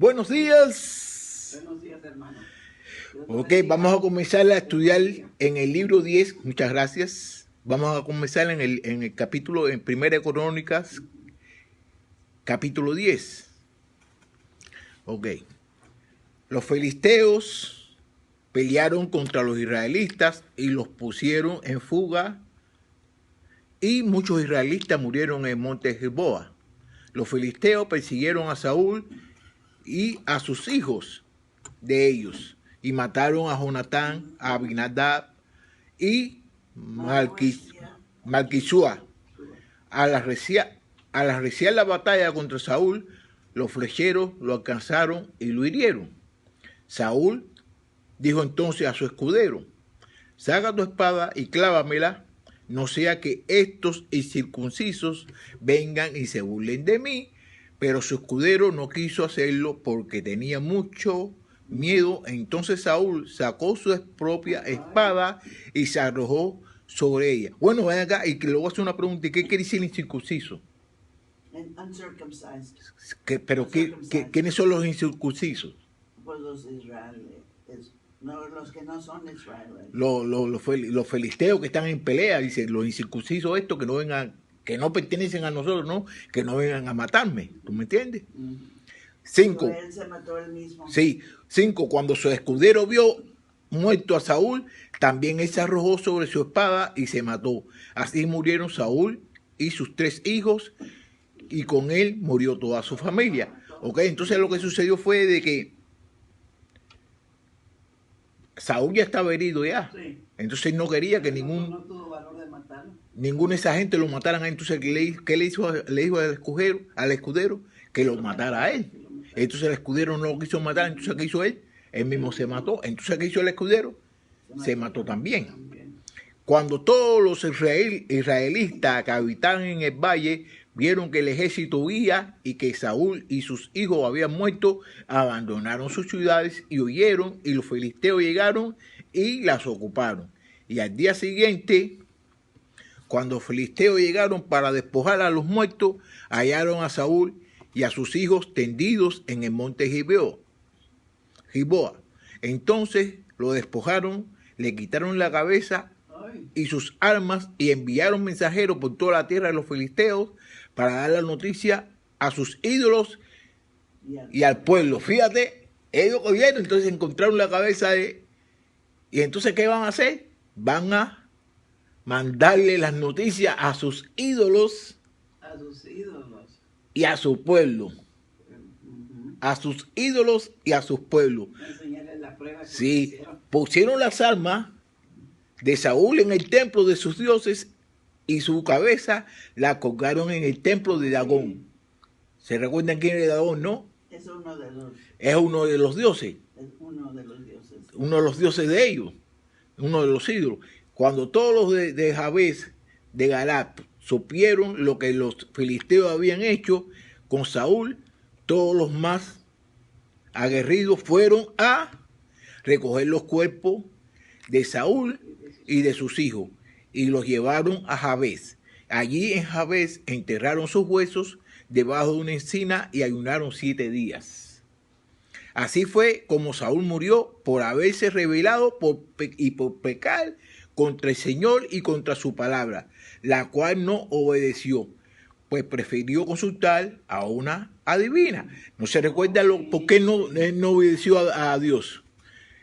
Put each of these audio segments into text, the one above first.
Buenos días. Buenos días, hermano. Ok, vamos a comenzar a estudiar en el libro 10. Muchas gracias. Vamos a comenzar en el capítulo, en Primera de Crónicas, capítulo 10. Ok. Los filisteos pelearon contra los israelitas y los pusieron en fuga, y muchos israelitas murieron en monte Gilboa. Los filisteos persiguieron a Saúl y a sus hijos de ellos, y mataron a Jonatán, a Abinadab y Malquisúa. Al arreciar la batalla contra Saúl, los flecheros lo alcanzaron y lo hirieron. Saúl dijo entonces a su escudero: saca tu espada y clávamela, no sea que estos incircuncisos vengan y se burlen de mí. Pero su escudero no quiso hacerlo porque tenía mucho miedo. Entonces Saúl sacó su propia espada y se arrojó sobre ella. Bueno, ven acá y que le voy a hacer una pregunta. ¿Qué quiere decir incircunciso? Pero ¿quiénes son los incircuncisos? Pues los israelíes. No, los que no son israelíes. Los filisteos que están en pelea, dice, los incircuncisos estos que no vengan, que no pertenecen a nosotros, no, que no vengan a matarme. ¿Tú me entiendes? 5. Él se mató él mismo. Sí. 5. Cuando su escudero vio muerto a Saúl, también él se arrojó sobre su espada y se mató. Así murieron Saúl y sus 3 hijos, y con él murió toda su familia. Ok, entonces lo que sucedió fue de que Saúl ya estaba herido ya. Sí. Entonces no quería que no tuvo valor de matarlo. Ninguna de esa gente lo mataran a él. Entonces, ¿qué le hizo al escudero? Que lo matara a él. Entonces el escudero no lo quiso matar. Entonces, ¿qué hizo él? Él mismo se mató. Entonces, ¿qué hizo el escudero? Se mató también. Cuando todos los israelitas que habitaban en el valle vieron que el ejército huía y que Saúl y sus hijos habían muerto, abandonaron sus ciudades y huyeron, y los filisteos llegaron y las ocuparon. Y al día siguiente, cuando los filisteos llegaron para despojar a los muertos, hallaron a Saúl y a sus hijos tendidos en el monte Gilboa. Entonces lo despojaron, le quitaron la cabeza y sus armas, y enviaron mensajeros por toda la tierra de los filisteos para dar la noticia a sus ídolos y al pueblo. Fíjate, ellos vieron, entonces encontraron la cabeza de... ¿Y entonces qué van a hacer? Van a mandarle las noticias a sus ídolos, y a su pueblo. A sus ídolos y a sus pueblos. Sí, pusieron las armas de Saúl en el templo de sus dioses, y su cabeza la colgaron en el templo de Dagón. ¿Se recuerdan quién era Dagón, no? Es uno de los... Es uno de los dioses. Es uno de los dioses. Uno de los dioses de ellos. Uno de los ídolos. Cuando todos los de Jabes, de Galat, supieron lo que los filisteos habían hecho con Saúl, todos los más aguerridos fueron a recoger los cuerpos de Saúl y de sus hijos, y los llevaron a Jabes. Allí en Jabes enterraron sus huesos debajo de una encina y ayunaron 7 días. Así fue como Saúl murió, por haberse rebelado y por pecar contra el Señor y contra su palabra, la cual no obedeció, pues prefirió consultar a una adivina. No se recuerda por qué él no obedeció a Dios.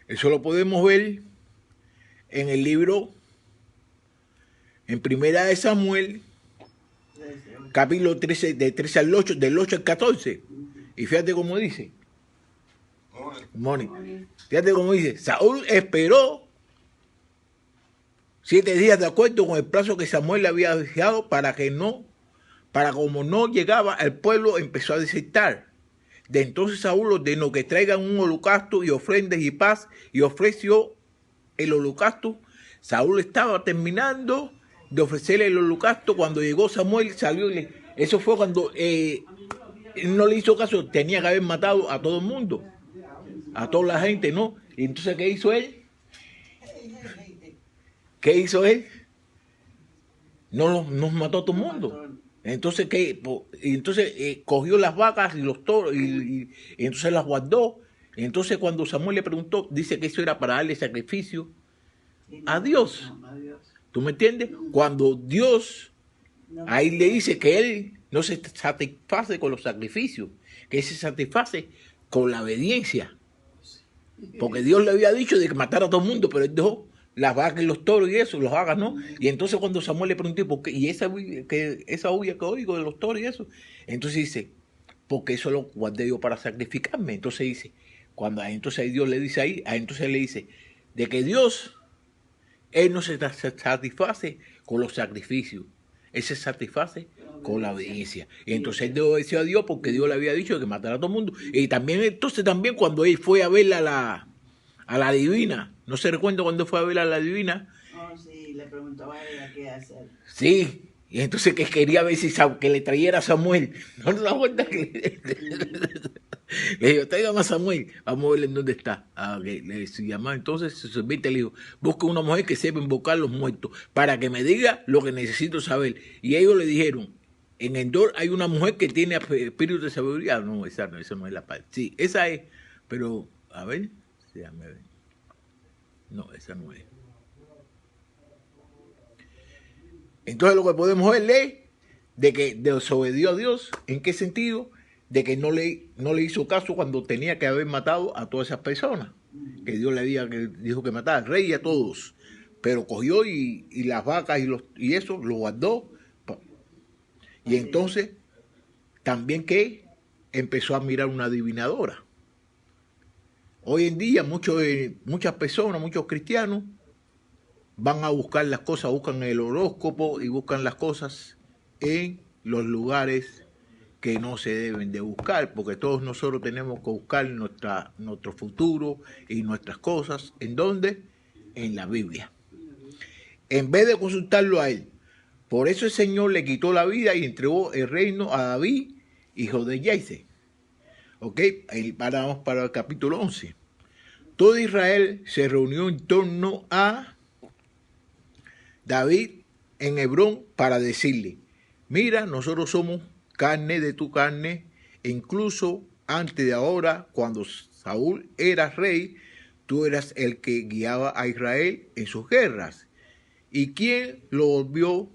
Eso lo podemos ver en el libro, en Primera de Samuel, capítulo 13, de 13 al 8, del 8 al 14. Y fíjate cómo dice. Fíjate cómo dice. Saúl esperó 7 días de acuerdo con el plazo que Samuel le había dejado, para como no llegaba, el pueblo empezó a desertar. De entonces Saúl ordenó que traigan un holocausto y ofrendas y paz, y ofreció el holocausto. Saúl estaba terminando de ofrecerle el holocausto cuando llegó Samuel, salió y eso fue cuando él no le hizo caso. Tenía que haber matado a todo el mundo, a toda la gente, ¿no? Y entonces, ¿qué hizo él? ¿Qué hizo él? No mató a todo el mundo. Entonces, cogió las vacas y los toros y entonces las guardó. Entonces, cuando Samuel le preguntó, dice que eso era para darle sacrificio Y a no, Dios. no, adiós. ¿Tú me entiendes? Cuando Dios No, ahí le dice que él no se satisface con los sacrificios, que se satisface con la obediencia. Porque Dios le había dicho de que matara a todo el mundo, pero él dejó las vacas y los toros y eso, los hagas, ¿no? Y entonces cuando Samuel le preguntó, ¿por qué? Y esa huya que oigo de los toros y eso, entonces dice, porque eso lo guardé yo para sacrificarme. Entonces dice, entonces ahí Dios le dice entonces le dice, de que Dios, él no se satisface con los sacrificios, él se satisface con la obediencia. Y entonces él obedeció a Dios porque Dios le había dicho que matara a todo el mundo. Y también, entonces también cuando él fue a ver a la divina, no se recuerda cuando fue a ver a la divina. Oh, sí, le preguntaba a ella qué hacer. Sí, y entonces que quería ver si que le trayera a Samuel. ¿No te das cuenta que le dijo, tráigame a Samuel, vamos a ver en dónde está? Le llamó, entonces su sirviente le dijo, busca una mujer que sepa invocar a los muertos, para que me diga lo que necesito saber. Y ellos le dijeron, en Endor hay una mujer que tiene espíritu de sabiduría. No, esa no es la parte. Sí, esa es, pero, a ver, déjame ver. No, esa no es. Entonces lo que podemos ver es de que desobedió a Dios. ¿En qué sentido? De que no le hizo caso cuando tenía que haber matado a todas esas personas. Que Dios dijo que matara al rey y a todos. Pero cogió y las vacas y eso lo guardó. Y entonces también que empezó a mirar una adivinadora. Hoy en día muchas personas, muchos cristianos, van a buscar las cosas, buscan el horóscopo y buscan las cosas en los lugares que no se deben de buscar, porque todos nosotros tenemos que buscar nuestro futuro y nuestras cosas. ¿En dónde? En la Biblia. En vez de consultarlo a él. Por eso el Señor le quitó la vida y entregó el reino a David, hijo de Yese. ¿Ok? Ahí paramos para el capítulo 11. Todo Israel se reunió en torno a David en Hebrón para decirle, mira, nosotros somos carne de tu carne, e incluso antes de ahora, cuando Saúl era rey, tú eras el que guiaba a Israel en sus guerras. ¿Y quién lo volvió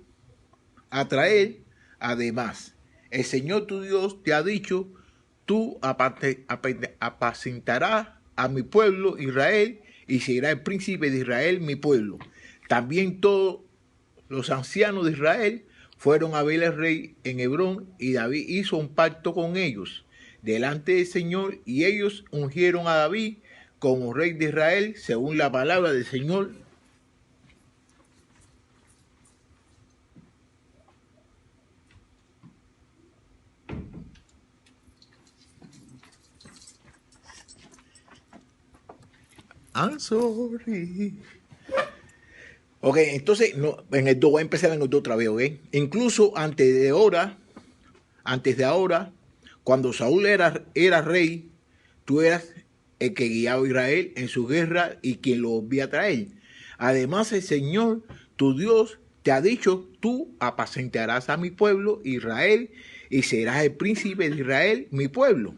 a traer? Además, el Señor tu Dios te ha dicho, tú apacentarás a mi pueblo Israel y será el príncipe de Israel mi pueblo. También todos los ancianos de Israel fueron a ver al rey en Hebrón y David hizo un pacto con ellos delante del Señor y ellos ungieron a David como rey de Israel según la palabra del Señor. I'm sorry. Ok, entonces en el 2 voy a empezar en el 2 otra vez, ¿ok? Incluso antes de ahora, cuando Saúl era rey, tú eras el que guiaba a Israel en su guerra y quien lo volvía a traer. Además, el Señor, tu Dios, te ha dicho, tú apacentarás a mi pueblo Israel y serás el príncipe de Israel, mi pueblo.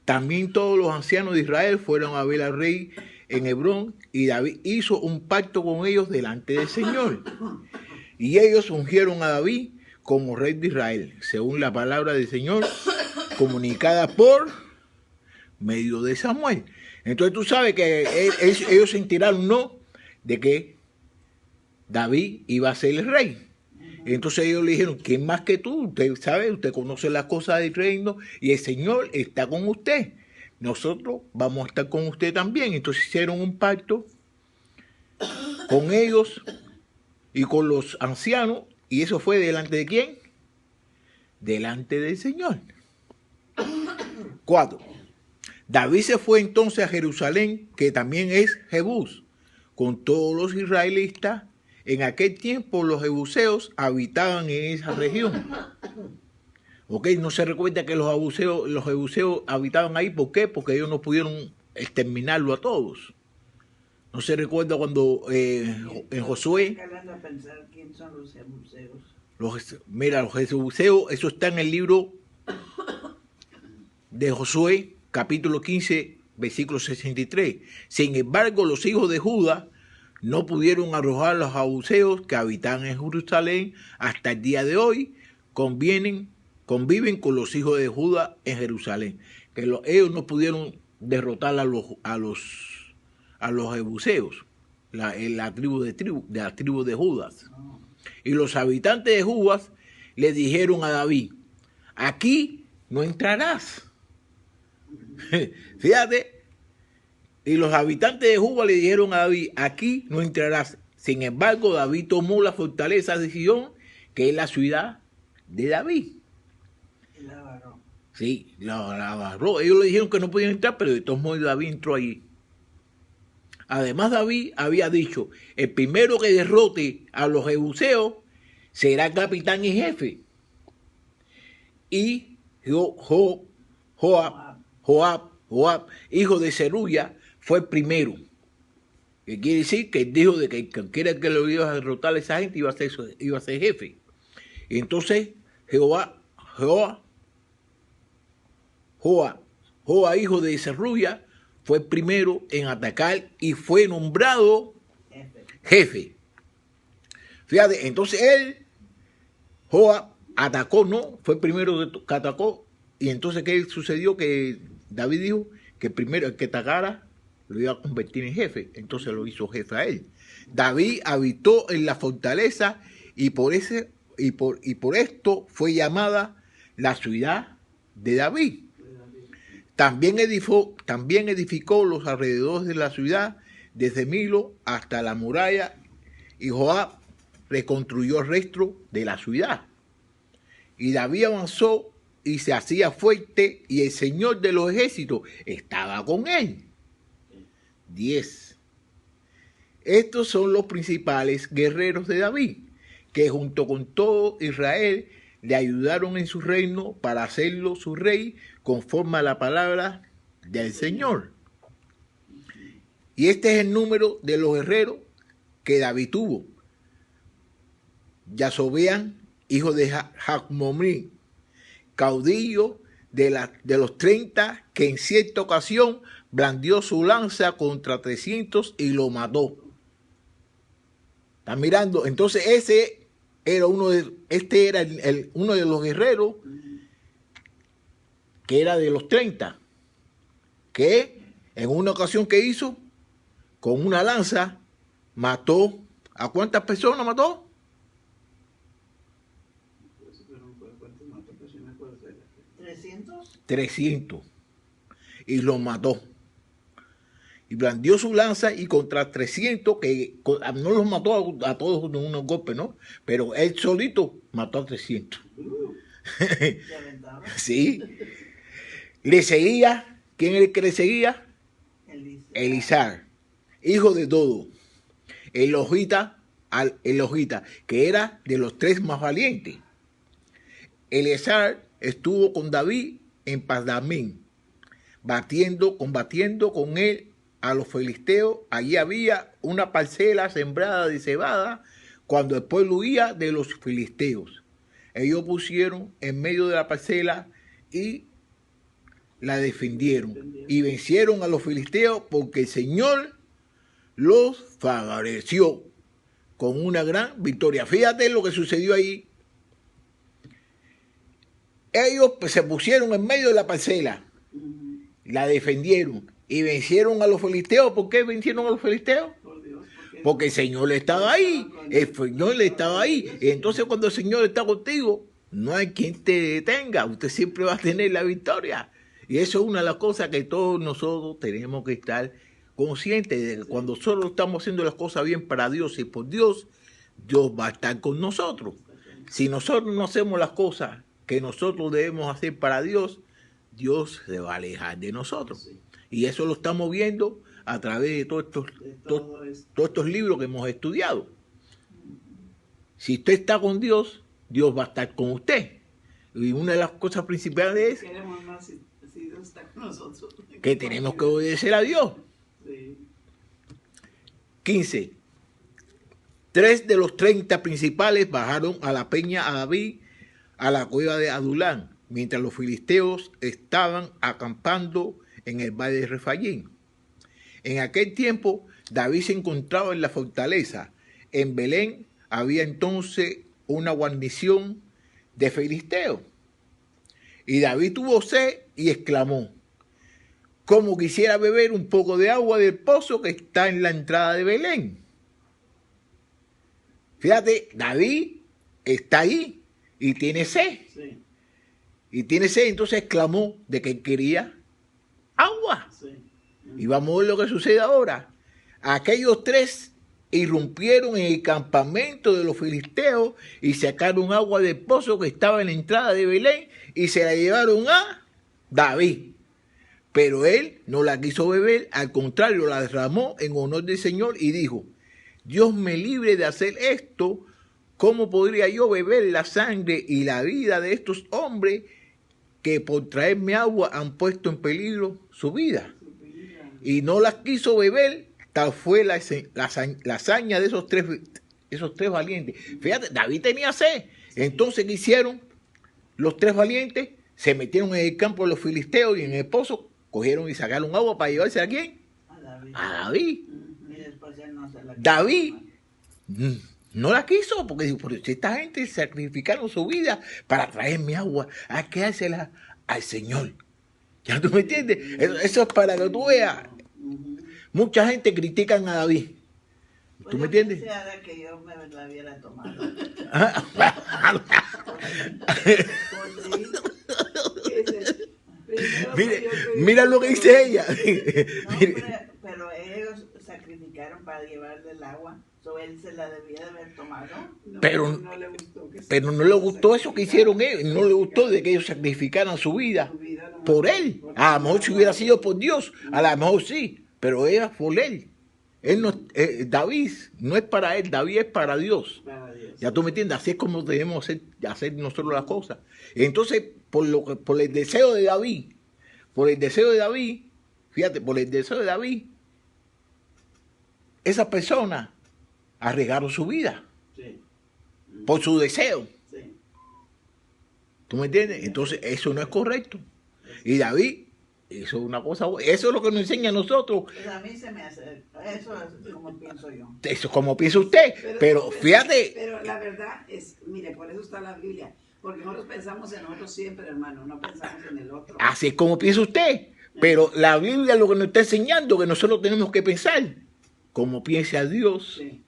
También todos los ancianos de Israel fueron a ver al rey en Hebrón y David hizo un pacto con ellos delante del Señor. Y ellos ungieron a David como rey de Israel, según la palabra del Señor comunicada por medio de Samuel. Entonces tú sabes que ellos se enteraron, ¿no?, de que David iba a ser el rey. Entonces ellos le dijeron, ¿quién más que tú? Usted sabe, usted conoce las cosas del reino y el Señor está con usted. Nosotros vamos a estar con usted también. Entonces hicieron un pacto con ellos y con los ancianos. ¿Y eso fue delante de quién? Delante del Señor. 4. David se fue entonces a Jerusalén, que también es Jebús, con todos los israelitas. En aquel tiempo los jebuseos habitaban en esa región. Ok, no se recuerda que los jebuseos habitaban ahí. ¿Por qué? Porque ellos no pudieron exterminarlo a todos. No se recuerda cuando en Josué. Estoy a pensar quién son los jebuseos. Mira, los jebuseos, eso está en el libro de Josué, capítulo 15, versículo 63. Sin embargo, los hijos de Judá no pudieron arrojar a los jebuseos que habitan en Jerusalén hasta el día de hoy, conviven con los hijos de Judá en Jerusalén. Que ellos no pudieron derrotar a los jebuseos, la tribu de Judas. Y los habitantes de Judas le dijeron a David: aquí no entrarás. Fíjate, y los habitantes de Judá le dijeron a David: aquí no entrarás. Sin embargo, David tomó la fortaleza de Sion, que es la ciudad de David. Y la agarró. Sí, la agarró. Ellos le dijeron que no podían entrar, pero de todos modos David entró allí. Además, David había dicho: el primero que derrote a los jebuseos será capitán y jefe. Y Joab, hijo de Zeruya, fue el primero. Que quiere decir que él dijo de que cualquiera que lo iba a derrotar a esa gente iba a ser jefe. Y entonces Joab, hijo de Zeruya, fue el primero en atacar y fue nombrado jefe. Fíjate, entonces Joab atacó, ¿no? Fue el primero que atacó. Y entonces, ¿qué sucedió? Que David dijo que primero el que atacara lo iba a convertir en jefe. Entonces lo hizo jefe a él. David habitó en la fortaleza y por esto fue llamada la ciudad de David. También edificó los alrededores de la ciudad, desde Milo hasta la muralla, y Joab reconstruyó el resto de la ciudad. Y David avanzó y se hacía fuerte, y el Señor de los ejércitos estaba con él. 10. Estos son los principales guerreros de David, que junto con todo Israel le ayudaron en su reino para hacerlo su rey conforme a la palabra del Señor. Y este es el número de los guerreros que David tuvo. Yasobeam, hijo de Jacmomí, caudillo de los 30, que en cierta ocasión blandió su lanza contra 300 y lo mató. ¿Están mirando? Entonces ese era uno de los guerreros que era de los 30, que en una ocasión que hizo, con una lanza, mató. ¿A cuántas personas mató? 300. Y los mató. Y blandió su lanza y contra 300, que no los mató a todos de unos golpes, ¿no? Pero él solito mató a 300. Sí. Le seguía, ¿quién es el que le seguía? Elisar, hijo de Dodo, el ojita, que era de los 3 más valientes. Elisar estuvo con David en Pasdamín, combatiendo con él a los filisteos. Allí había una parcela sembrada de cebada cuando el pueblo huía de los filisteos. Ellos pusieron en medio de la parcela y la defendieron y vencieron a los filisteos, porque el Señor los favoreció con una gran victoria. Fíjate lo que sucedió ahí. Ellos se pusieron en medio de la parcela, la defendieron y vencieron a los filisteos. ¿Por qué vencieron a los filisteos? Porque el Señor estaba ahí. El Señor estaba ahí. Y entonces, cuando el Señor está contigo, no hay quien te detenga. Usted siempre va a tener la victoria. Y eso es una de las cosas que todos nosotros tenemos que estar conscientes de, que cuando nosotros estamos haciendo las cosas bien para Dios y por Dios, Dios va a estar con nosotros. Si nosotros no hacemos las cosas que nosotros debemos hacer para Dios, Dios se va a alejar de nosotros. Y eso lo estamos viendo a través de todos estos libros que hemos estudiado. Si usted está con Dios, Dios va a estar con usted. Y una de las cosas principales es Queremos más si Dios está con nosotros. Que tenemos que obedecer a Dios. Sí. 15. 3 de los 30 principales bajaron a la peña a David a la cueva de Adulán, mientras los filisteos estaban acampando en el valle de Refaín. En aquel tiempo, David se encontraba en la fortaleza. En Belén había entonces una guarnición de filisteos. Y David tuvo sed y exclamó: como quisiera beber un poco de agua del pozo que está en la entrada de Belén. Fíjate, David está ahí y tiene sed. Sí, Y tiene sed, entonces exclamó de que quería agua. sí. Y vamos a ver lo que sucede ahora. Aquellos 3 irrumpieron en el campamento de los filisteos y sacaron agua del pozo que estaba en la entrada de Belén y se la llevaron a David. Pero él no la quiso beber, al contrario, la derramó en honor del Señor y dijo: Dios me libre de hacer esto. ¿Cómo podría yo beber la sangre y la vida de estos hombres que por traerme agua han puesto en peligro su vida? Y no las quiso beber. Tal fue la hazaña de esos tres valientes. Fíjate, David tenía sed. Entonces, ¿qué hicieron? Los 3 valientes se metieron en el campo de los filisteos y en el pozo cogieron y sacaron agua para llevarse a ¿quién? A David. A David. Y después él no se la David no la quiso porque dijo: pero si esta gente sacrificaron su vida para traerme agua, hay que dársela al Señor. ¿Ya tú me entiendes? Eso es para que tú veas. Mucha gente critica a David. Pues ¿Tú me yo entiendes? quisiera que yo me la hubiera tomado. Mira lo que dice ella. No, pero ellos sacrificaron para llevarle el agua. So él se la debía de haber tomado. Pero no le gustó eso que hicieron ellos. No le gustó de que ellos sacrificaran su vida por él. A lo mejor si hubiera sido por Dios, a lo mejor sí, pero era por él. Él no, David no es para él, David es para Dios. Ya tú me entiendes, así es como debemos hacer nosotros las cosas. Entonces, por el deseo de David, fíjate, por el deseo de David, esa persona arriesgaron su vida. Sí. Por su deseo. Sí. ¿Tú me entiendes? Entonces, eso no es correcto. Y David hizo una cosa, eso es lo que nos enseña a nosotros. Pues a mí se me hace, eso es como pienso yo. Eso es como piensa usted, pero fíjate. Pero la verdad es, mire, por eso está la Biblia. Porque nosotros pensamos en nosotros siempre, hermano, no pensamos en el otro. Así es como piensa usted. Pero la Biblia lo que nos está enseñando que nosotros tenemos que pensar como piensa Dios. Sí.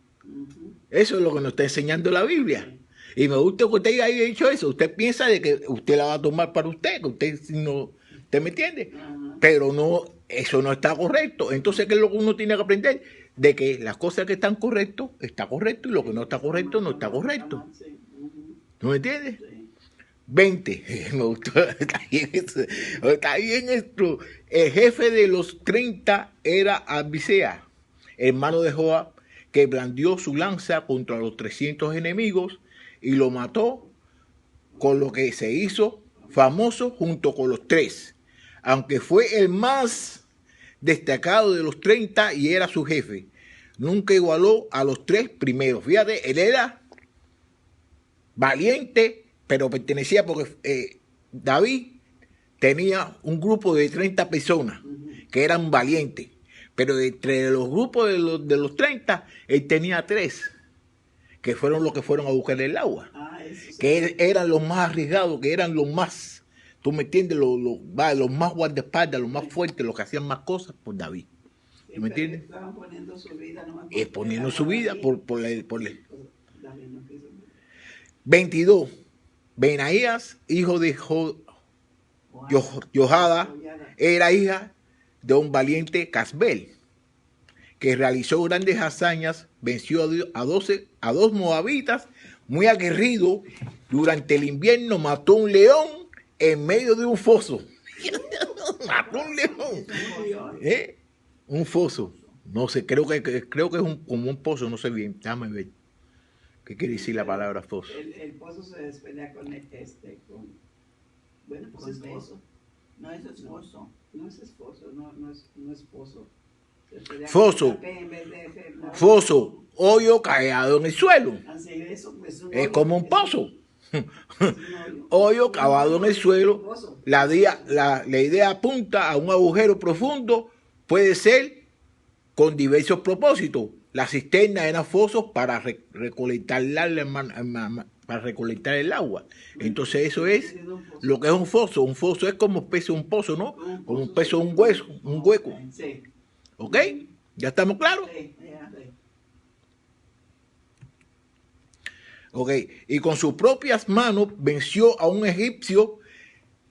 Eso es lo que nos está enseñando la Biblia. Y me gusta que usted haya dicho eso. Usted piensa de que usted la va a tomar para usted, que usted no, ¿usted me entiende? Pero no, eso no está correcto. Entonces, ¿qué es lo que uno tiene que aprender? De que las cosas que están correctas, está correcto, y lo que no está correcto, no está correcto. ¿Tú me entiendes? 20. Me gustó. Está bien esto. Está bien esto. El jefe de los 30 era Abisea, hermano de Joab, que blandió su lanza contra los 300 enemigos y lo mató, con lo que se hizo famoso junto con los 3, aunque fue el más destacado de los 30 y era su jefe. Nunca igualó a los 3 primeros. Fíjate, él era valiente, pero pertenecía porque David tenía un grupo de 30 personas que eran valientes. Pero entre los grupos de los 30, él tenía 3, que fueron los que fueron a buscar el agua. Que eran los más arriesgados, que eran los más, tú me entiendes, los más guardaespaldas, los más fuertes, los que hacían más cosas por David. ¿Tú me entiendes? Estaban poniendo su vida, no poniendo su vida por el. 22. Benaías, hijo de Joiada, era hija de un valiente Casbel, que realizó grandes hazañas, venció a 2 moabitas muy aguerridos. Durante el invierno mató un león en medio de un foso. Mató un león. Un foso. No sé, creo que es como un pozo, no sé bien. Déjame ver. ¿Qué quiere decir la palabra foso? El pozo se despelea con bueno, pues es pozo. No es esposo. No es esposo, no es pozo. Sería Foso. P en vez de F, ¿no? Foso, hoyo cavado en el suelo. Así eso, pues, un Es hoyo, como un pozo. es un hoyo. Hoyo cavado en el Un suelo. pozo. La idea apunta a un agujero profundo. Puede ser con diversos propósitos. La cisterna eran fosos para recolectar el agua. Entonces eso es lo que es un foso. Un foso es como especie de un pozo, ¿no? Como un peso, un hueco. Sí. ¿Ok? ¿Ya estamos claros? Sí. Ya. Sí. Ok. Y con sus propias manos venció a un egipcio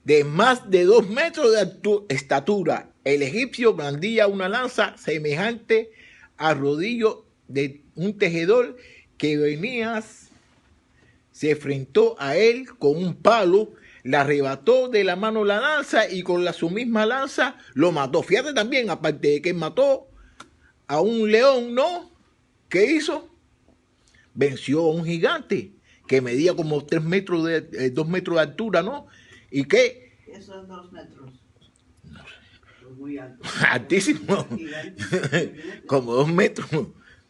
de más de 2 metros de estatura. El egipcio blandía una lanza semejante al rodillo de un tejedor que venía, se enfrentó a él con un palo, le arrebató de la mano la lanza y con su misma lanza lo mató. Fíjate también, aparte de que mató a un león, ¿no? ¿Qué hizo? Venció a un gigante que medía como 2 metros de altura, ¿no? ¿Y qué? Esos 2 metros. Pues muy alto. Altísimo. Gigante. Como 2 metros.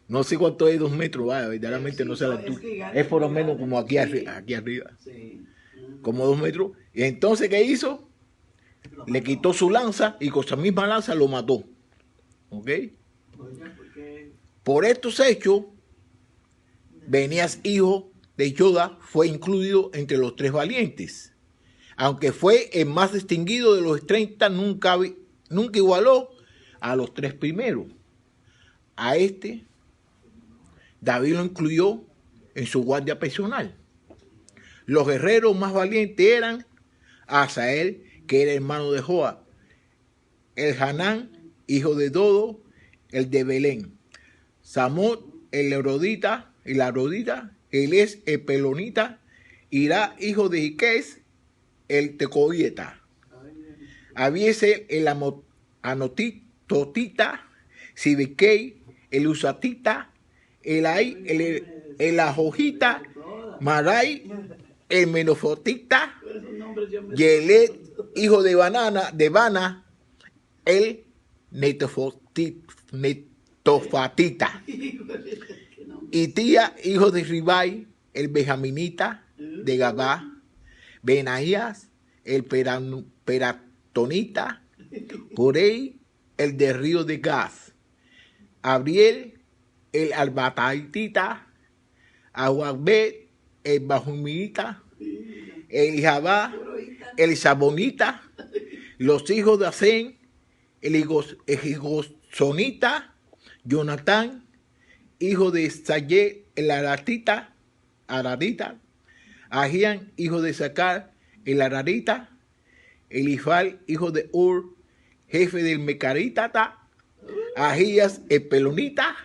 No sé cuánto es 2 metros, vaya, verdaderamente no sé la altura. Es por lo menos como aquí, aquí arriba. Sí. Como 2 metros. Y entonces, ¿qué hizo? Le quitó su lanza y con esa misma lanza lo mató. ¿Ok? Oiga, porque Por estos hechos, Benías, hijo de Yoda, fue incluido entre los 3 valientes. Aunque fue el más distinguido de los 30, nunca igualó a los 3 primeros. A este, David lo incluyó en su guardia personal. Los guerreros más valientes eran Asael, que era hermano de Joab, el Hanán, hijo de Dodo, el de Belén, Samot, el Arodita, Elés, el Pelonita, Irá, hijo de Iqués, el Tecoieta, Abiese, el Anotitotita, Sibequei, el Usatita, Elai, el Ajojita, Marai, el Menofotita, esos nombres yo me Yelet, hijo de Bana, el Netofatita, y Tía, hijo de Ribai, el Benjaminita de Gabá, Benaías, el Peratonita, Corey, el de Río de Gaz, Abriel, el Albataitita, Aguabet, el Bajumita, el Jabá, el Sabonita, los hijos de Asén, el Higosonita, Jonatán, hijo de Sayé, el Aradita, Ajían, hijo de Sacar, el Aradita, Elifal, hijo de Ur, jefe del Mecaritata, Ajías, el Pelonita,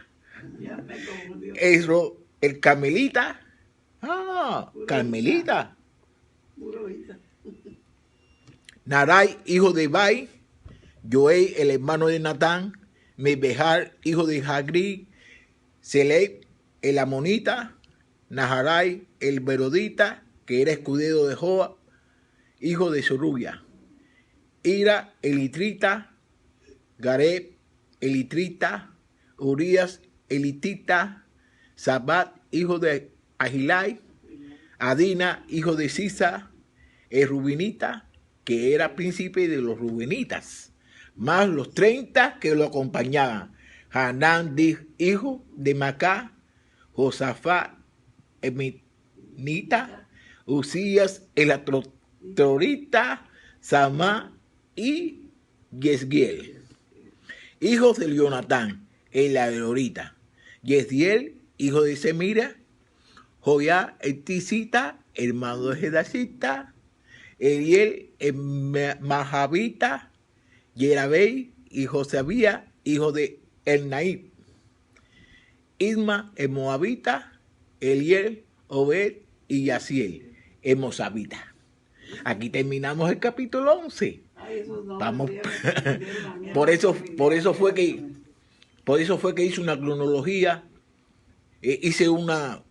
ya me confundió. Esro, el Carmelita, Carmelita, Puro ahorita. Narai, hijo de Bai, Joel, el hermano de Natán, Mebejar, hijo de Hagri, Seleb, el Amonita, Naharai, el Berodita, que era escudero de Joab, hijo de Zorubia, Ira, el Itrita, Gareb, el Itrita, Urias, el Itita, Sabat, hijo de Agilai, Adina, hijo de Sisa, el Rubinita, que era príncipe de los Rubenitas, más los 30 que lo acompañaban. Hanán, hijo de Macá, Josafá, Eminita, Usías, el Atrorita, Samá y Yesgiel. Hijos de Jonatán, el Aerorita. Yesgiel, hijo de Semira, Joyá, el Tisita, hermano de Jedacita, Eliel, el Mahavita, Yerabei y Josabía, hijo de Elnaib, Isma, el Moabita, Eliel, Obed y Yaciel, el Mozabita. Aquí terminamos el capítulo 11. Ay, esos nombres Vamos. ya me confundieron a mí. Por eso fue que hice una cronología, no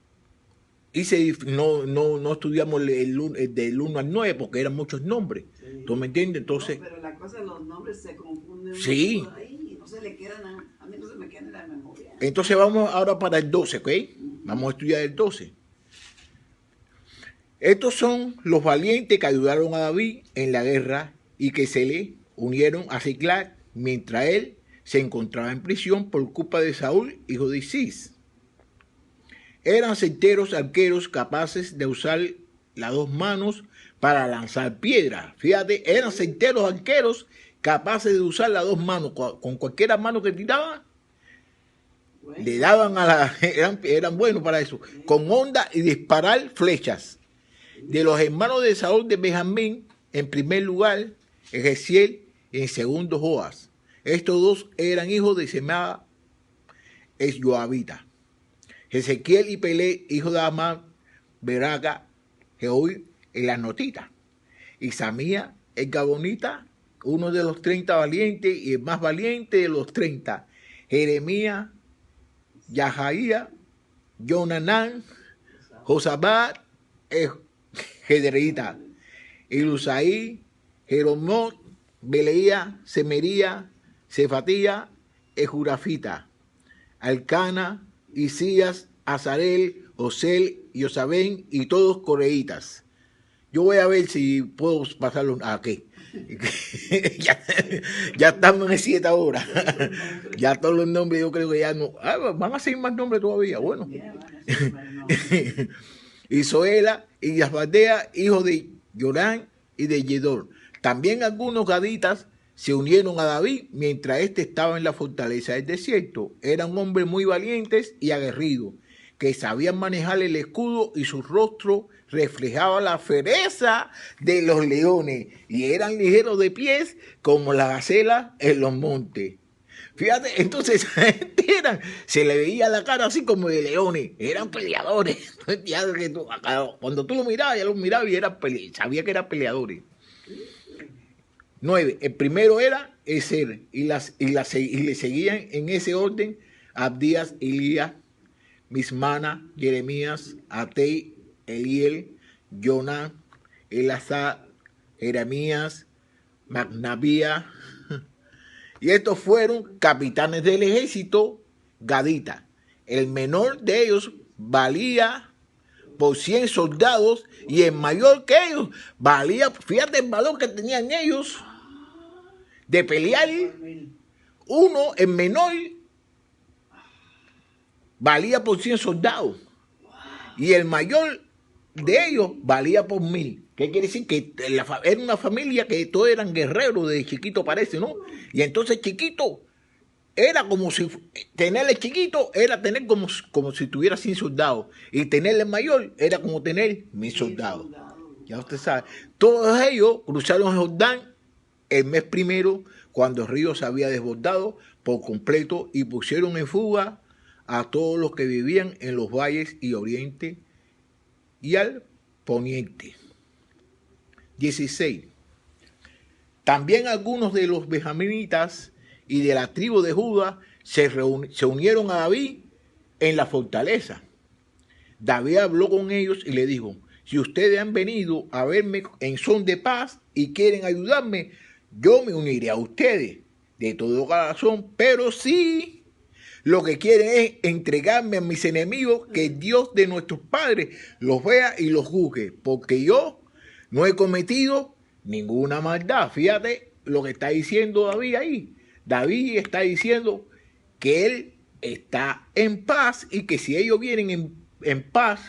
estudiamos del 1 al 9 porque eran muchos nombres. Sí. ¿Tú me entiendes? Entonces, No, pero la cosa, los nombres se confunden. Sí. Mucho ahí, no se le quedan, a mí no se me quedan en la memoria. Entonces vamos ahora para el 12, ¿ok? Vamos a estudiar el 12. Estos son los valientes que ayudaron a David en la guerra y que se le unieron a Ziklag mientras él se encontraba en prisión por culpa de Saúl, hijo de Cis. Eran certeros arqueros capaces de usar las dos manos para lanzar piedras. Fíjate, eran certeros arqueros capaces de usar las dos manos. Con cualquier mano que tiraban, Bueno, le daban a la... Eran buenos para eso. Con onda y disparar flechas. De los hermanos de Saúl de Benjamín, en primer lugar, Ezequiel, y en segundo Joas. Estos dos eran hijos de Semá, es Joabita. Ezequiel y Pelé, hijo de Amán, Beraga, Jehoí, en las notitas. Y Samía, el Gabonita, uno de los 30 valientes y el más valiente de los 30. Jeremías, Yahaía, Jonanán, Josabat, Gedreita, Ilusaí, Jeromot, Beleía, Semería, Cefatía, Ejurafita, Alcana, Isías, Azarel, Osel, Yosabén y todos coreitas. Yo voy a ver si puedo pasarlo aquí. ya estamos en 7 horas. Ya todos los nombres yo creo que ya no. Van a seguir más nombres todavía. Bueno. ya van a ser más nombres. Y Zoela y Yasbadea, hijos de Yorán y de Yedor. También algunos gaditas se unieron a David mientras éste estaba en la fortaleza del desierto. Eran hombres muy valientes y aguerridos, que sabían manejar el escudo y su rostro reflejaba la fiereza de los leones y eran ligeros de pies como las gacelas en los montes. Fíjate, entonces se le veía la cara así como de leones, eran peleadores. Cuando tú lo mirabas, ya lo mirabas y sabía que eran peleadores. 9. El primero era Ezer y le seguían en ese orden Abdías, Elías, Mismana, Jeremías, Atei, Eliel, Jonán, Elazar, Jeremías, Magnabía. Y estos fueron capitanes del ejército gadita. El menor de ellos valía por 100 soldados y el mayor que ellos valía, fíjate el valor que tenían ellos de pelear. Uno, el menor, valía por 100 soldados y el mayor de ellos valía por 1000. ¿Qué quiere decir? Que era una familia que todos eran guerreros desde chiquito, parece, ¿no? Y entonces chiquito era como si tenerle chiquito era tener como si tuviera 100 soldados. Y tenerle mayor era como tener 1000 soldados. Ya usted sabe. Todos ellos cruzaron el Jordán el mes primero, cuando el río se había desbordado por completo, y pusieron en fuga a todos los que vivían en los valles y oriente y al poniente. 16. También algunos de los benjaminitas y de la tribu de Judá se unieron a David en la fortaleza. David habló con ellos y le dijo: si ustedes han venido a verme en son de paz y quieren ayudarme, yo me uniré a ustedes de todo corazón, pero si lo que quieren es entregarme a mis enemigos, que Dios de nuestros padres los vea y los juzgue, porque yo no he cometido ninguna maldad. Fíjate lo que está diciendo David ahí. David está diciendo que él está en paz y que si ellos vienen en paz,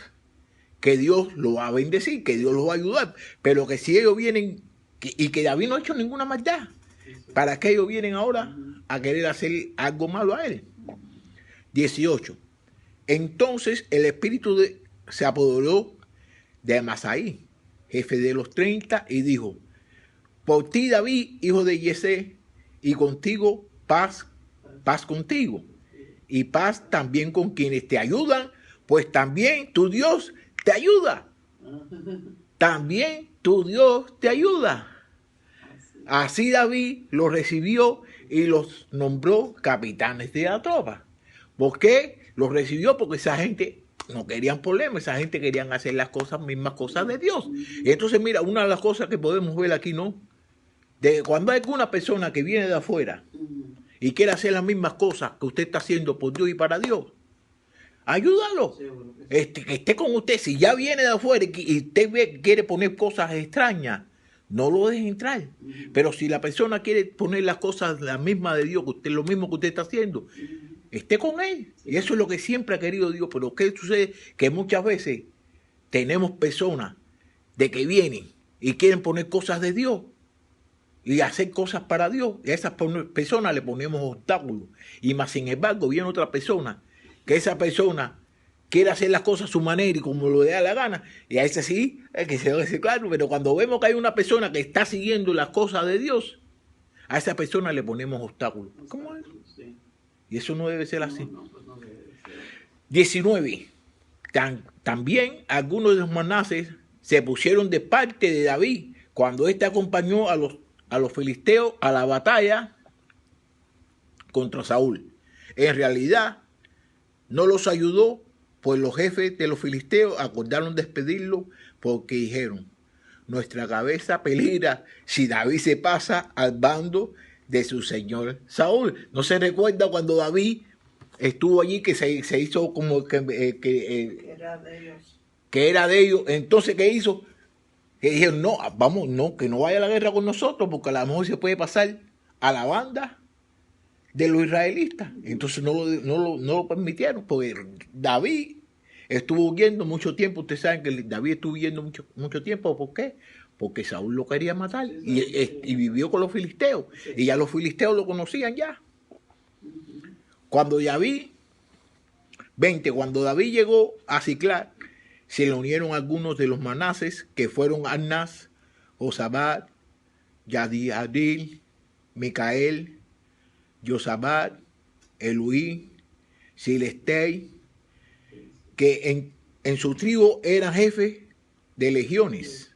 que Dios los va a bendecir, que Dios los va a ayudar. Pero que si ellos vienen, y que David no ha hecho ninguna maldad, ¿para qué ellos vienen ahora a querer hacer algo malo a él? 18. Entonces el espíritu se apoderó de Amasaí, jefe de los 30, y dijo: por ti, David, hijo de Yesé, y contigo paz contigo, y paz también con quienes te ayudan, pues también tu Dios te ayuda. También tu Dios te ayuda. Así David los recibió y los nombró capitanes de la tropa. ¿Por qué los recibió? Porque esa gente no querían problemas, esa gente querían hacer las mismas cosas de Dios. Y entonces, mira, una de las cosas que podemos ver aquí, ¿no? De cuando hay una persona que viene de afuera y quiere hacer las mismas cosas que usted está haciendo por Dios y para Dios, ayúdalo. Seguro que sí. Que esté con usted. Si ya viene de afuera y usted quiere poner cosas extrañas, no lo deje entrar. Pero si la persona quiere poner las cosas las mismas de Dios, que usted, lo mismo que usted está haciendo, esté con él. Y eso es lo que siempre ha querido Dios. Pero ¿qué sucede? Que muchas veces tenemos personas de que vienen y quieren poner cosas de Dios y hacer cosas para Dios, y a esas personas le ponemos obstáculos. Y más sin embargo viene otra persona, que esa persona quiere hacer las cosas a su manera y como le da la gana, y a ese sí, es que se debe decir claro, pero cuando vemos que hay una persona que está siguiendo las cosas de Dios, a esa persona le ponemos obstáculos. ¿Cómo es? Sí. Y eso no debe ser así. No, pues no debe ser. 19. También algunos de los manases se pusieron de parte de David cuando éste acompañó a los filisteos a la batalla contra Saúl. En realidad, no los ayudó, pues los jefes de los filisteos acordaron despedirlo porque dijeron: nuestra cabeza peligra si David se pasa al bando de su señor Saúl. ¿No se recuerda cuando David estuvo allí que se hizo como que Era de ellos. era de ellos? Entonces, ¿qué hizo? Que dijeron: no, vamos, no, que no vaya a la guerra con nosotros, porque a lo mejor se puede pasar a la banda de los israelitas. Entonces no lo permitieron, porque David estuvo huyendo mucho tiempo. Ustedes saben que David estuvo huyendo mucho tiempo. ¿Por qué? Porque Saúl lo quería matar y vivió con los filisteos. Y ya los filisteos lo conocían ya. Cuando David llegó a Siclag, se le unieron algunos de los manases, que fueron Anás, Josabad, Yadiadil, Micael, Josabad, Eluí, Silestei, que en su tribu eran jefes de legiones.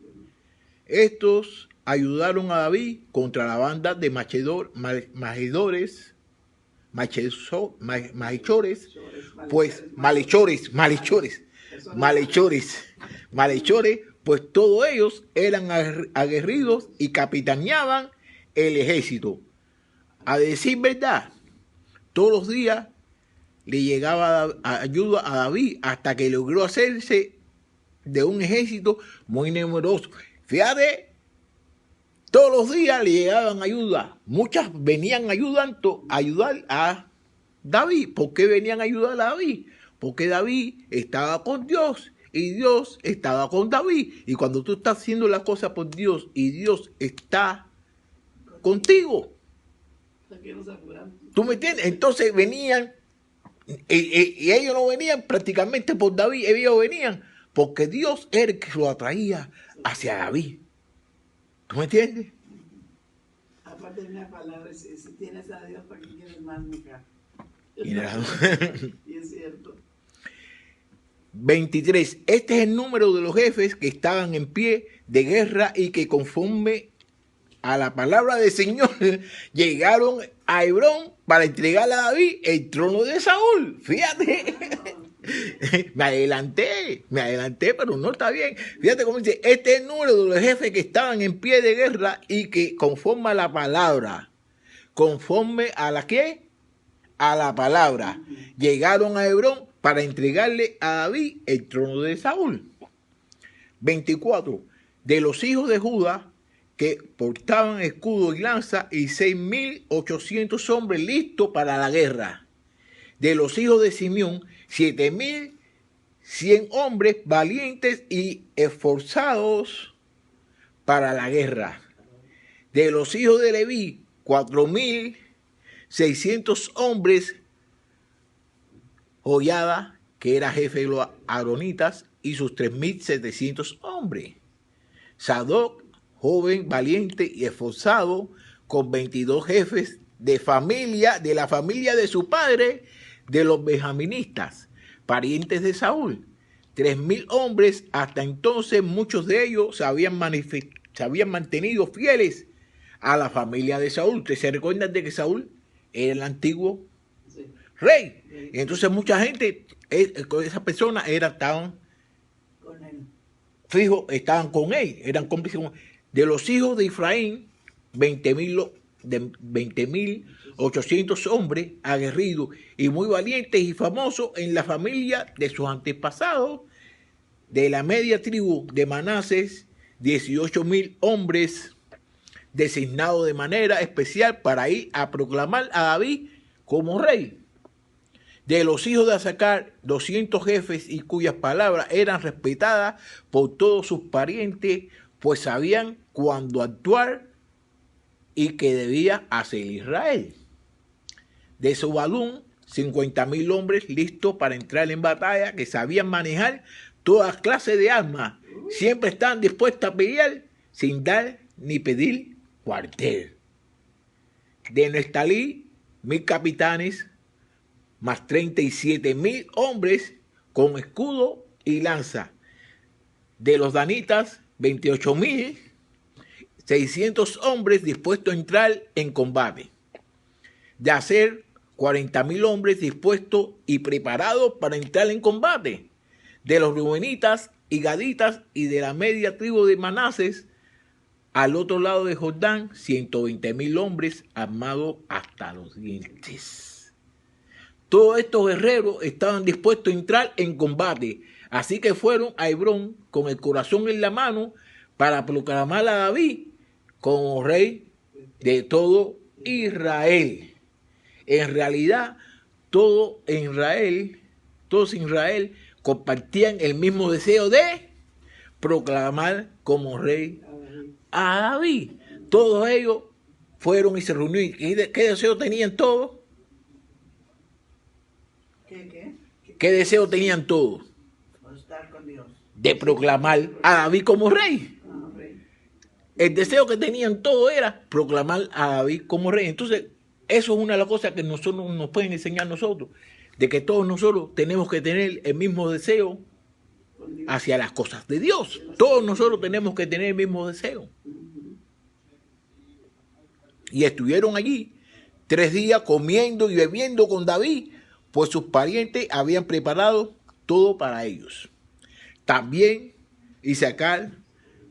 Estos ayudaron a David contra la banda de malhechores, pues todos ellos eran aguerridos y capitaneaban el ejército. A decir verdad, todos los días le llegaba ayuda a David hasta que logró hacerse de un ejército muy numeroso. Fíjate, todos los días le llegaban ayuda. Muchas venían ayudando a ayudar a David. ¿Por qué venían a ayudar a David? Porque David estaba con Dios y Dios estaba con David. Y cuando tú estás haciendo las cosas por Dios y Dios está contigo, ¿tú me entiendes? Entonces venían, y ellos no venían prácticamente por David, ellos venían porque Dios era el que lo atraía hacia David. ¿Tú me entiendes? Aparte de una palabra, si tienes a Dios, ¿para qué quieres más, mija? Y es cierto. 23. Este es el número de los jefes que estaban en pie de guerra y que conforme a la palabra del Señor llegaron a Hebrón para entregarle a David el trono de Saúl. Fíjate. Me adelanté, pero no está bien. Fíjate cómo dice: este es el número de los jefes que estaban en pie de guerra y que conforme a la palabra, conforme a la ¿qué? A la palabra, llegaron a Hebrón para entregarle a David el trono de Saúl. 24. De los hijos de Judá, que portaban escudo y lanza, y 6.800 hombres listos para la guerra. De los hijos de Simeón, 7.100 hombres valientes y esforzados para la guerra. De los hijos de Leví, 4.600 hombres. Joiada, que era jefe de los aaronitas, y sus 3.700 hombres. Sadoc, joven, valiente y esforzado, con 22 jefes de la familia de su padre, de los benjaministas, parientes de Saúl. 3.000 hombres. Hasta entonces muchos de ellos se habían mantenido fieles a la familia de Saúl. ¿Ustedes se recuerdan de que Saúl era el antiguo rey? Y entonces mucha gente, esas personas estaban Con él. fijos, estaban con él, eran cómplices. De los hijos de Efraín, 20.000 de 20.800 hombres aguerridos y muy valientes y famosos en la familia de sus antepasados. De la media tribu de Manases, 18.000 hombres designados de manera especial para ir a proclamar a David como rey. De los hijos de Asacar, 200 jefes y cuyas palabras eran respetadas por todos sus parientes, pues sabían cuándo actuar y qué debía hacer Israel. De Zebulón, 50.000 hombres listos para entrar en batalla, que sabían manejar todas clases de armas, siempre estaban dispuestos a pelear sin dar ni pedir cuartel. De Neftalí, 1.000 capitanes, más 37.000 hombres con escudo y lanza. De los danitas, 28.600 hombres dispuestos a entrar en combate. De Aser, 40.000 hombres dispuestos y preparados para entrar en combate. De los reubenitas y gaditas y de la media tribu de Manases, al otro lado de Jordán, 120.000 hombres armados hasta los dientes. Todos estos guerreros estaban dispuestos a entrar en combate, así que fueron a Hebrón con el corazón en la mano para proclamar a David como rey de todo Israel. En realidad, todos en Israel compartían el mismo deseo de proclamar como rey a David. Todos ellos fueron y se reunieron. ¿Qué deseo tenían todos? ¿Qué deseo tenían todos? Estar con Dios. De proclamar a David como rey. El deseo que tenían todos era proclamar a David como rey. Entonces, eso es una de las cosas que nosotros nos pueden enseñar nosotros, de que todos nosotros tenemos que tener el mismo deseo hacia las cosas de Dios. Todos nosotros tenemos que tener el mismo deseo. Y estuvieron allí 3 días comiendo y bebiendo con David, pues sus parientes habían preparado todo para ellos. También Isacar,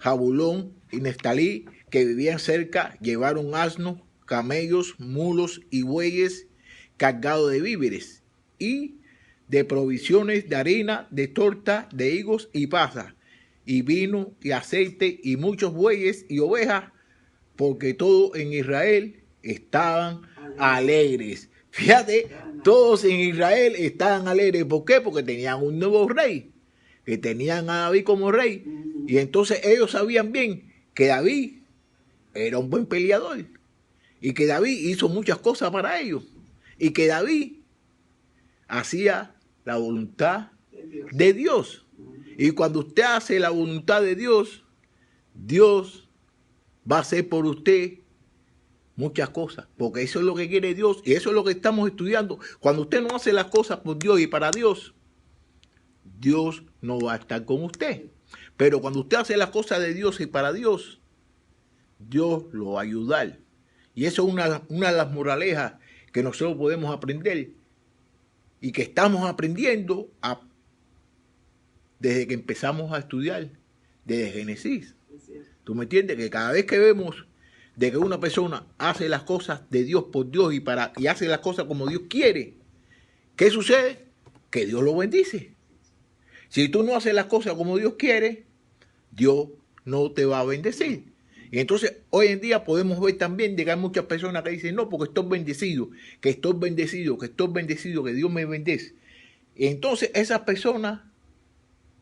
Zabulón y Neftalí, que vivían cerca, llevaron asnos, camellos, mulos y bueyes cargados de víveres y de provisiones de harina, de torta, de higos y pasas, y vino y aceite y muchos bueyes y ovejas, porque todos en Israel estaban alegres. Fíjate, todos en Israel estaban alegres. ¿Por qué? Porque tenían un nuevo rey, que tenían a David como rey. Y entonces ellos sabían bien que David era un buen peleador y que David hizo muchas cosas para ellos y que David hacía la voluntad de Dios. Y cuando usted hace la voluntad de Dios, Dios va a hacer por usted muchas cosas, porque eso es lo que quiere Dios y eso es lo que estamos estudiando. Cuando usted no hace las cosas por Dios y para Dios, Dios no va a estar con usted. Pero cuando usted hace las cosas de Dios y para Dios, Dios lo va a ayudar. Y eso es una de las moralejas que nosotros podemos aprender y que estamos aprendiendo desde que empezamos a estudiar, desde Génesis. ¿Tú me entiendes? Que cada vez que vemos de que una persona hace las cosas de Dios por Dios y hace las cosas como Dios quiere, ¿qué sucede? Que Dios lo bendice. Si tú no haces las cosas como Dios quiere, Dios no te va a bendecir. Y entonces hoy en día podemos ver también de que hay muchas personas que dicen, no, porque estoy bendecido, que estoy bendecido, que estoy bendecido, que Dios me bendice. Y entonces esas personas,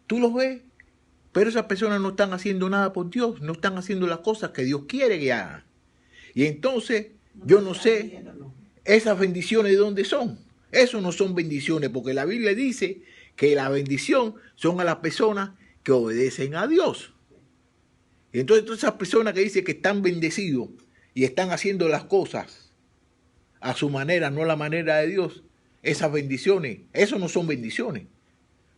tú los ves, pero esas personas no están haciendo nada por Dios, no están haciendo las cosas que Dios quiere que hagan. Y entonces, yo no sé, esas bendiciones de dónde son. Eso no son bendiciones, porque la Biblia dice que la bendición son a las personas que obedecen a Dios. Y entonces todas esas personas que dicen que están bendecidos y están haciendo las cosas a su manera, no a la manera de Dios, esas bendiciones, eso no son bendiciones.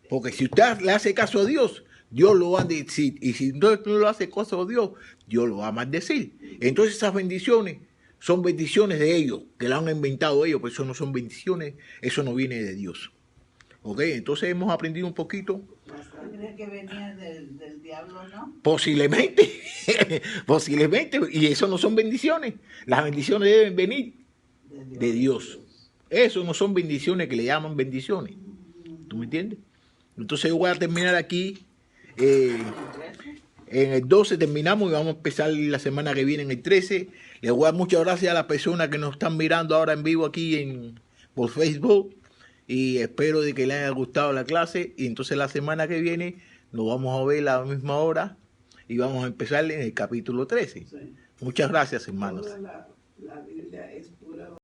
Porque si usted le hace caso a Dios, Dios lo va a decir. Y si no le hace caso a Dios, Dios lo va a maldecir. Entonces esas bendiciones son bendiciones de ellos, que lo han inventado ellos, pero eso no son bendiciones, eso no viene de Dios. Ok, entonces hemos aprendido un poquito. ¿Tú crees que venía del diablo, no? Posiblemente, posiblemente, y eso no son bendiciones. Las bendiciones deben venir de Dios. Eso no son bendiciones que le llaman bendiciones. ¿Tú me entiendes? Entonces yo voy a terminar aquí. En el 12 terminamos y vamos a empezar la semana que viene en el 13. Les voy a dar muchas gracias a las personas que nos están mirando ahora en vivo aquí por Facebook. Y espero de que les haya gustado la clase. Y entonces la semana que viene nos vamos a ver a la misma hora y vamos a empezar en el capítulo 13. Sí. Muchas gracias, hermanos. Toda la Biblia es